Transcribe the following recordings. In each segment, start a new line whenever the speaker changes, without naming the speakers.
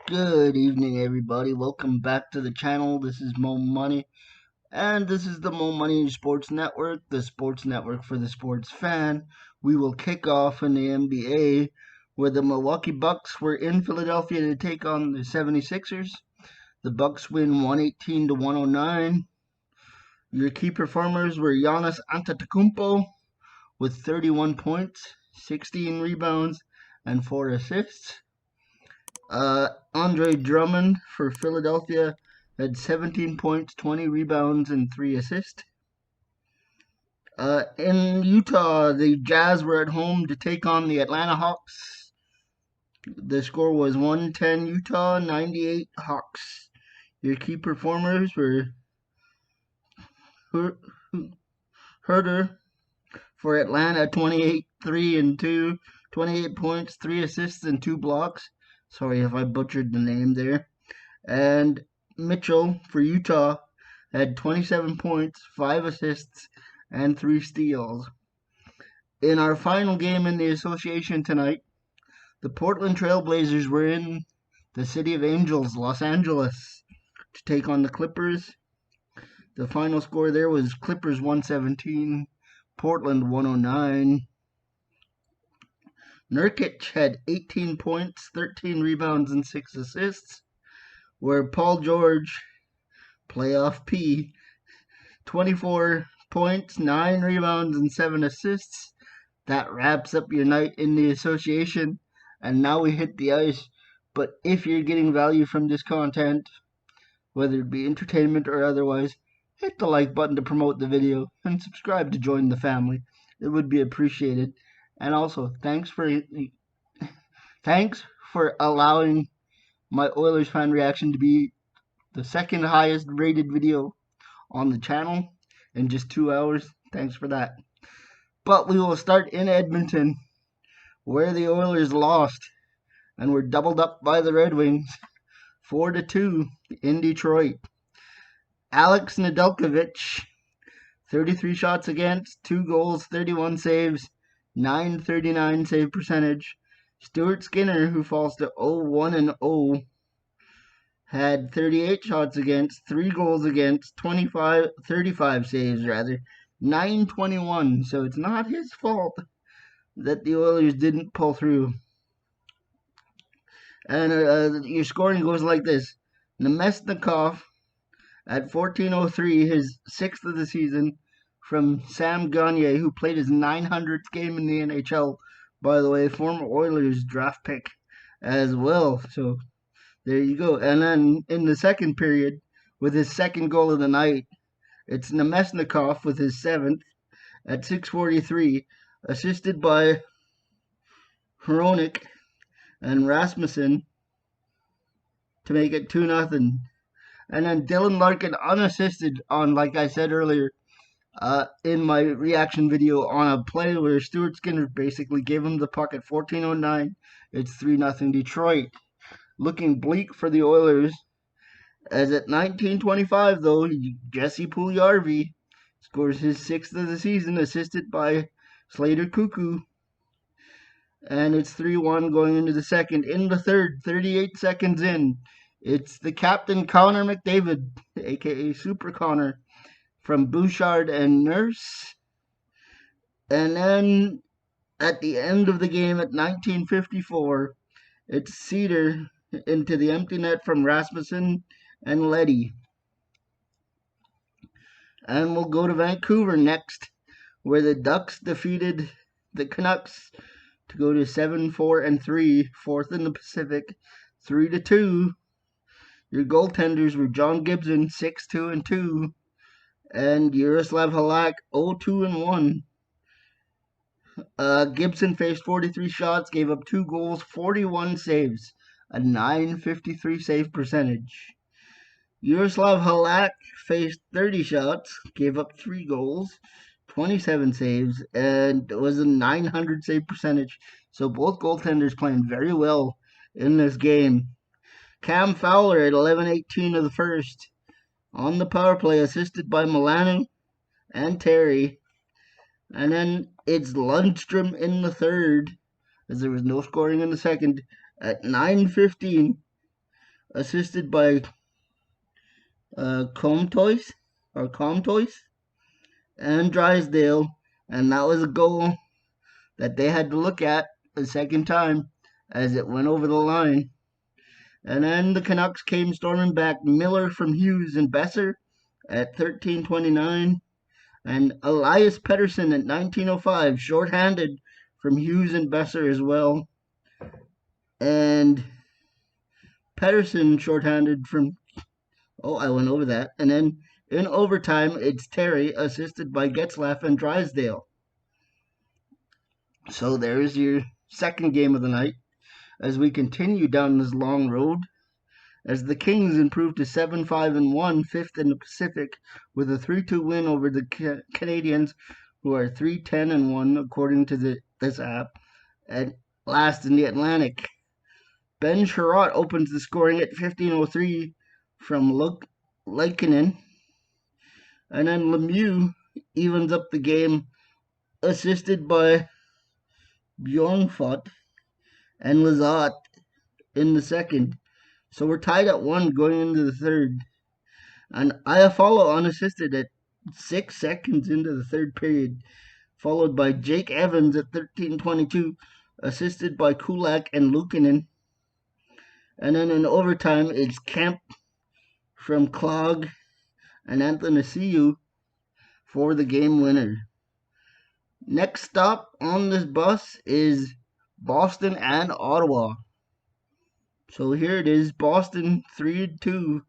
Good evening, everybody. Welcome back to the channel. This is Moe Money, and this is the Moe Money Sports Network, the sports network for the sports fan. We will kick off in the NBA, where the Milwaukee Bucks were in Philadelphia to take on the 76ers. The Bucks win 118 to 109. Your key performers were Giannis Antetokounmpo with 31 points, 16 rebounds, and 4 assists. Andre Drummond for Philadelphia had 17 points, 20 rebounds, and 3 assists. In Utah, the Jazz were at home to take on the Atlanta Hawks. The score was 110 Utah, 98 Hawks. Your key performers were Herder for Atlanta, 28, 3 and 2, 28 points, 3 assists, and 2 blocks. Sorry if I butchered the name there. And Mitchell for Utah had 27 points, 5 assists, and 3 steals. In our final game in the association tonight, the Portland Trail Blazers were in the City of Angels, Los Angeles, to take on the Clippers. The final score there was Clippers 117, Portland 109. Nurkic had 18 points, 13 rebounds, and 6 assists, where Paul George, playoff P, 24 points, 9 rebounds, and 7 assists. That wraps up your night in the association, and now we hit the ice. But if you're getting value from this content, whether it be entertainment or otherwise, hit the like button to promote the video and subscribe to join the family. It would be appreciated. And also, thanks for allowing my Oilers fan reaction to be the second highest rated video on the channel in just 2 hours. Thanks for that. But we will start in Edmonton, where the Oilers lost and were doubled up by the Red Wings 4-2 in Detroit. Alex Nedeljkovic, 33 shots against, 2 goals, 31 saves, 939 save percentage. Stuart Skinner, who falls to 0-1-0, had 38 shots against, 3 goals against, 35 saves rather, 921. So it's not his fault that the Oilers didn't pull through. And your scoring goes like this: Nemesnikov at 14:03, his 6th of the season, from Sam Gagner, who played his 900th game in the NHL. By the way, former Oilers draft pick as well. So there you go. And then in the second period, with his second goal of the night, it's Nemesnikov with his 7th at 6:43, assisted by Hronik and Rasmussen to make it 2-0. And then Dylan Larkin unassisted on, like I said earlier, in my reaction video, on a play where Stuart Skinner basically gave him the puck at 14:09. It's 3-0 Detroit. Looking bleak for the Oilers, as at 19:25, though, Jesse Puljujarvi scores his 6th of the season, assisted by Slater Cuckoo. And it's 3-1 going into the second. In the third, 38 seconds in, it's the captain, Connor McDavid, a.k.a. Super Connor, from Bouchard and Nurse. And then at the end of the game at 19:54, it's Cedar into the empty net from Rasmussen and Leddy. And we'll go to Vancouver next, where the Ducks defeated the Canucks to go to 7-4-3, 4th in the Pacific, 3-2. Your goaltenders were John Gibson, 6-2-2, and Yaroslav Halak, 0-2-1. Gibson faced 43 shots, gave up 2 goals, 41 saves, a 953 save percentage. Yaroslav Halak faced 30 shots, gave up 3 goals, 27 saves, and it was a 900 save percentage. So both goaltenders playing very well in this game. Cam Fowler at 11:18 of the first, on the power play, assisted by Milano and Terry. And then it's Lundstrom in the third, as there was no scoring in the second, at 9:15. assisted by Comtois and Drysdale, and that was a goal that they had to look at a second time as it went over the line. And then the Canucks came storming back. Miller from Hughes and Besser at 13:29, and Elias Pettersson at 19:05, shorthanded from Hughes and Besser as well. And Pettersson shorthanded from. Oh, I went over that. And then in overtime, it's Terry, assisted by Getzlaff and Drysdale. So there's your second game of the night as we continue down this long road, as the Kings improved to 7-5-1, fifth in the Pacific, with a 3-2 win over the Canadians, who are 3-10-1 according to this app, at last in the Atlantic. Ben Sherratt opens the scoring at 15:03 from Lankinen, and then Lemieux evens up the game, assisted by Bjornfot and Lizotte in the second. So we're tied at 1 going into the third. And Iafallo unassisted at 6 seconds into the third period, followed by Jake Evans at 13:22, assisted by Kulak and Luukkonen. And then in overtime, it's Kemp from Clog and Athanasiou for the game winner. Next stop on this bus is Boston and Ottawa. So here it is. Boston 3-2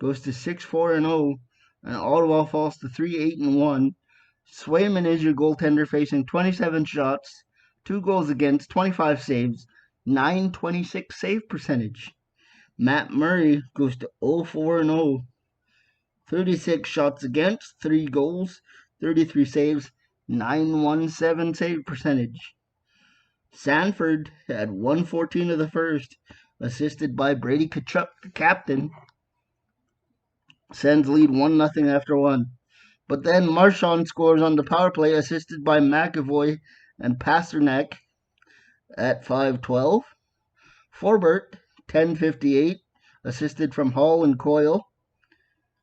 goes to 6-4-0, and Ottawa falls to 3-8-1. Swayman is your goaltender, facing 27 shots, 2 goals against, 25 saves, .926 save percentage. Matt Murray goes to 0-4-0, 36 shots against, 3 goals, 33 saves, .917 save percentage. Sanford had 1:14 of the first, assisted by Brady Tkachuk, the captain. Sens lead 1-0 after 1. But then Marchand scores on the power play, assisted by McAvoy and Pasternak at 5:12. Forbert, 10:58, assisted from Hall and Coyle.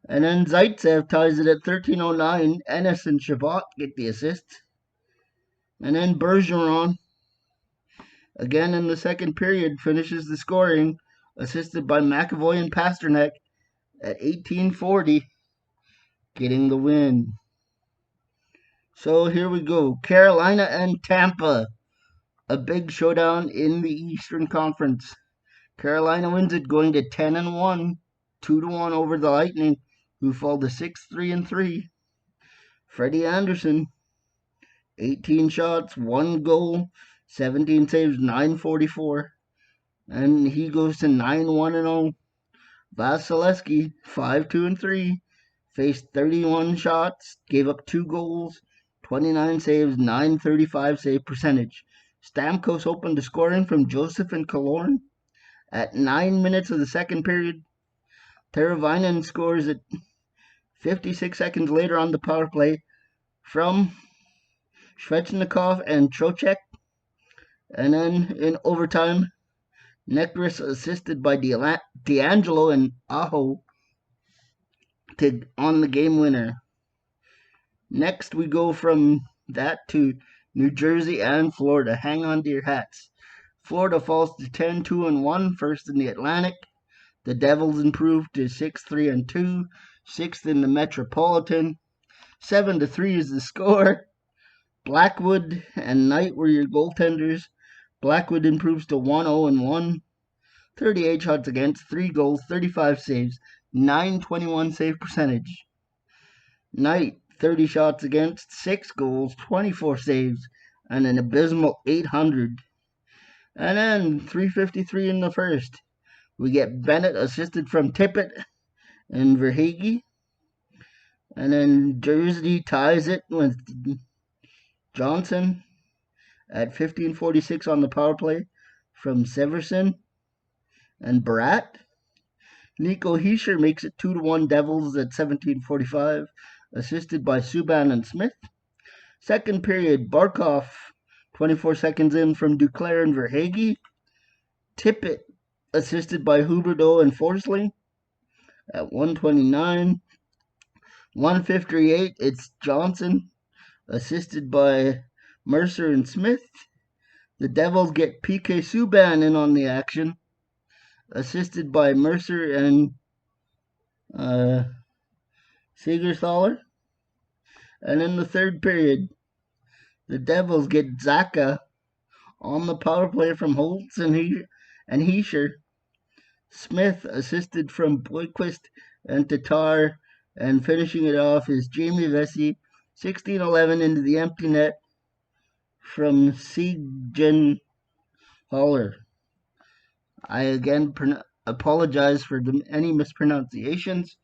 And then Zaitsev ties it at 13:09. Ennis and Chabot get the assists. And then Bergeron, again in the second period, finishes the scoring, assisted by McAvoy and Pasternak at 18:40, getting the win. So here we go. Carolina and Tampa, a big showdown in the Eastern Conference. Carolina wins it, going to 10-1, 2-1 over the Lightning, who fall to 6-3-3. Freddie Anderson, 18 shots, 1 goal, 17 saves, .944, and he goes to 9-1-0. Vasilevsky, 5-2-3, faced 31 shots, gave up 2 goals, 29 saves, .935 save percentage. Stamkos opened the scoring from Joseph and Killorn at 9 minutes of the second period. Teravainen scores at 56 seconds later on the power play from Svechnikov and Trocheck. And then in overtime, Necros, assisted by D'Angelo and Aho, on the game winner. Next, we go from that to New Jersey and Florida. Hang on to your hats. Florida falls to 10-2-1, first in the Atlantic. The Devils improved to 6-3-2, sixth in the Metropolitan. 7-3 is the score. Blackwood and Knight were your goaltenders. Blackwood improves to 1-0-1, 38 shots against, 3 goals, 35 saves, .921 save percentage. Knight, 30 shots against, 6 goals, 24 saves, and an abysmal .800. And then 3:53 in the first, we get Bennett assisted from Tippett and Verhaeghe. And then Jersey ties it with Johnson at 15:46 on the power play from Severson and Barat. Nico Hischier makes it 2-1 Devils at 17:45, assisted by Subban and Smith. Second period, Barkov, 24 seconds in from Duclair and Verhaeghe. Tippett assisted by Huberdeau and Forsling. At 129, 158, it's Johnson, assisted by Mercer and Smith. The Devils get PK Subban in on the action, assisted by Mercer and Sigerthaler. And in the third period, the Devils get Zacha on the power play from Holtz and Heischer. Smith assisted from Boyquist and Tatar, and finishing it off is Jamie Vesey, 16-11 into the empty net from Siegen Haller. I again apologize for any mispronunciations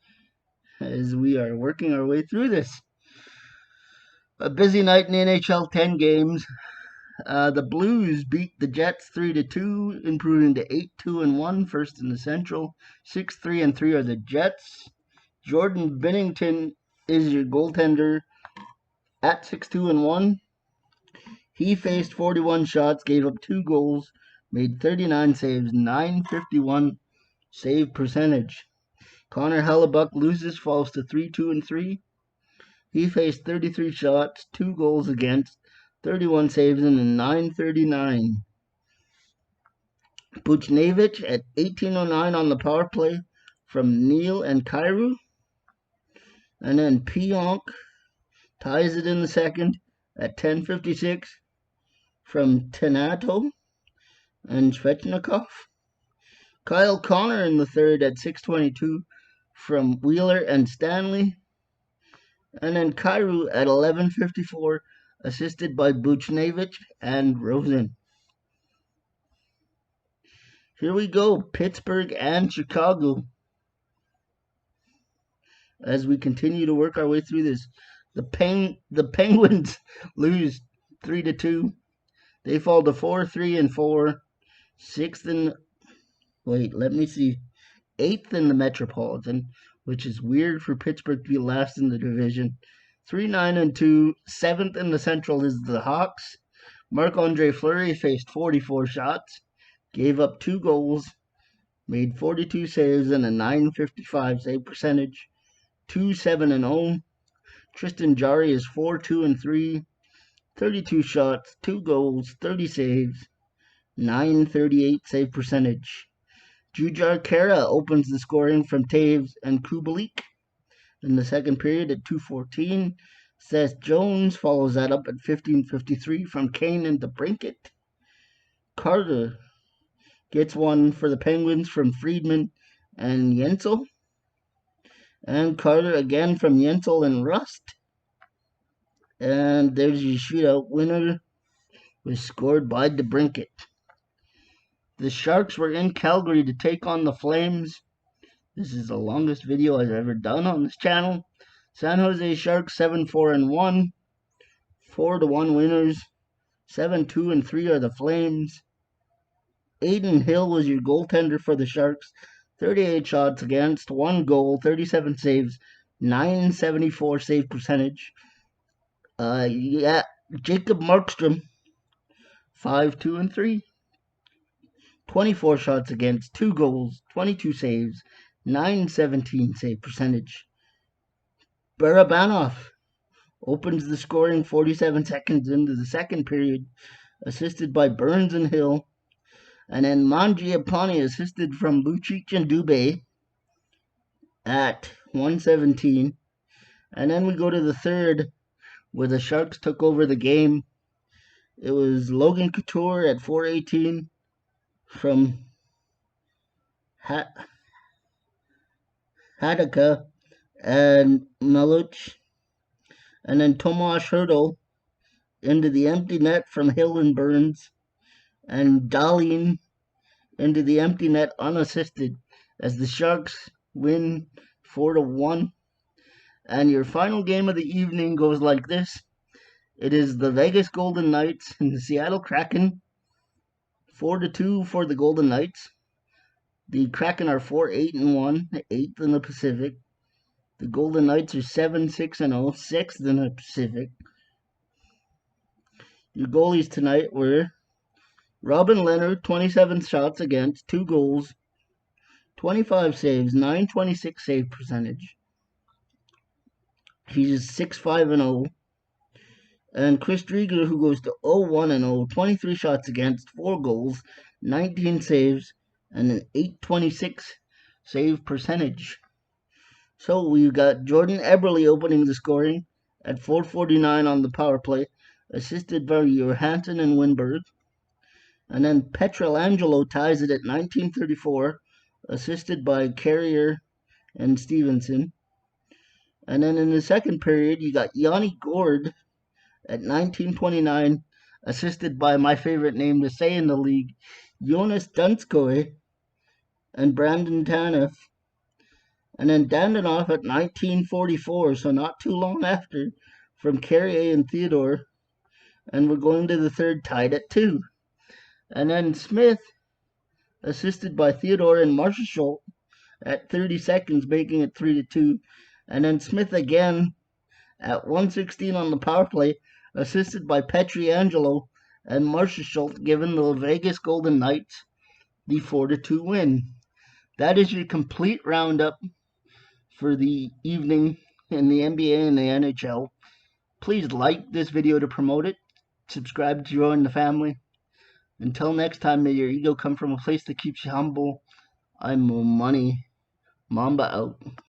as we are working our way through this. A busy night in the NHL, 10 games. The Blues beat the Jets 3-2, improving to 8-2-1, first in the Central. 6-3-3 are the Jets. Jordan Binnington is your goaltender at 6-2-1. He faced 41 shots, gave up 2 goals, made 39 saves, .951 save percentage. Connor Hellebuyck falls to 3-2-3. He faced 33 shots, 2 goals against, 31 saves, and a .939. Buchnevich at 18:09 on the power play from Neal and Kyrou. And then Pionk ties it in the second at 10:56 from Tenato and Svechnikov. Kyle Connor in the third at 6:22 from Wheeler and Stanley. And then Kyrou at 11:54, assisted by Buchnevich and Rosen. Here we go, Pittsburgh and Chicago. As we continue to work our way through this, the Penguins lose 3-2. They fall to 4-3-4, eighth in the Metropolitan, which is weird for Pittsburgh to be last in the division. 3-9-2, 7th in the Central is the Hawks. Marc-Andre Fleury faced 44 shots, gave up 2 goals, made 42 saves and a .955 save percentage. 2-7-0. Tristan Jarry is 4-2-3, 32 shots, 2 goals, 30 saves, .938 save percentage. Jujhar Khaira opens the scoring from Taves and Kubalik in the second period at 2:14. Seth Jones follows that up at 15:53 from Kane and DeBrincat. Carter gets one for the Penguins from Friedman and Yentzel. And Carter again from Yentzel and Rust. And there's your shootout winner, was scored by DeBrincat. The Sharks were in Calgary to take on the Flames. This is the longest video I've ever done on this channel. San Jose Sharks 7-4-1, 4-1 winners. 7-2-3 are the Flames. Aiden Hill was your goaltender for the Sharks. 38 shots against, 1 goal, 37 saves, .974 save percentage. Jacob Markstrom, 5-2-3. 24 shots against, 2 goals, 22 saves, .917 save percentage. Barabanov opens the scoring 47 seconds into the second period, assisted by Burns and Hill. And then Mangiapane assisted from Lucic and Dubé at 1:17. And then we go to the third, where the Sharks took over the game. It was Logan Couture at 4:18 from Hadaka and Maluch. And then Tomas Hertl into the empty net from Hill and Burns. And Dahlin into the empty net unassisted as the Sharks win 4-1. And your final game of the evening goes like this. It is the Vegas Golden Knights and the Seattle Kraken. 4-2 for the Golden Knights. The Kraken are 4-8-1, 8th in the Pacific. The Golden Knights are 7-6-0, 6th in the Pacific. Your goalies tonight were Robin Leonard, 27 shots against, 2 goals, 25 saves, 926 save percentage. He's 6-5-0. And Chris Drieger, who goes to 0-1-0, 23 shots against, 4 goals, 19 saves, and an 826 save percentage. So we've got Jordan Eberle opening the scoring at 4:49 on the power play, assisted by Johansson and Winberg. And then Petrolangelo ties it at 19:34, assisted by Carrier and Stevenson. And then in the second period, you got Yanni Gourde at 19:29, assisted by my favorite name to say in the league, Jonas Dunskoy and Brandon Tanev. And then Dandanoff at 19:44, so not too long after, from Carrier and Theodore. And we're going to the third, tied at 2. And then Smith, assisted by Theodore and Marshall at 30 seconds, making it 3-2. And then Smith again at 1:16 on the power play, assisted by Pietrangelo and Marshall, giving the Vegas Golden Knights the 4-2 win. That is your complete roundup for the evening in the NBA and the NHL. Please like this video to promote it. Subscribe to join the family. Until next time, may your ego come from a place that keeps you humble. I'm Moe Money. Mamba out.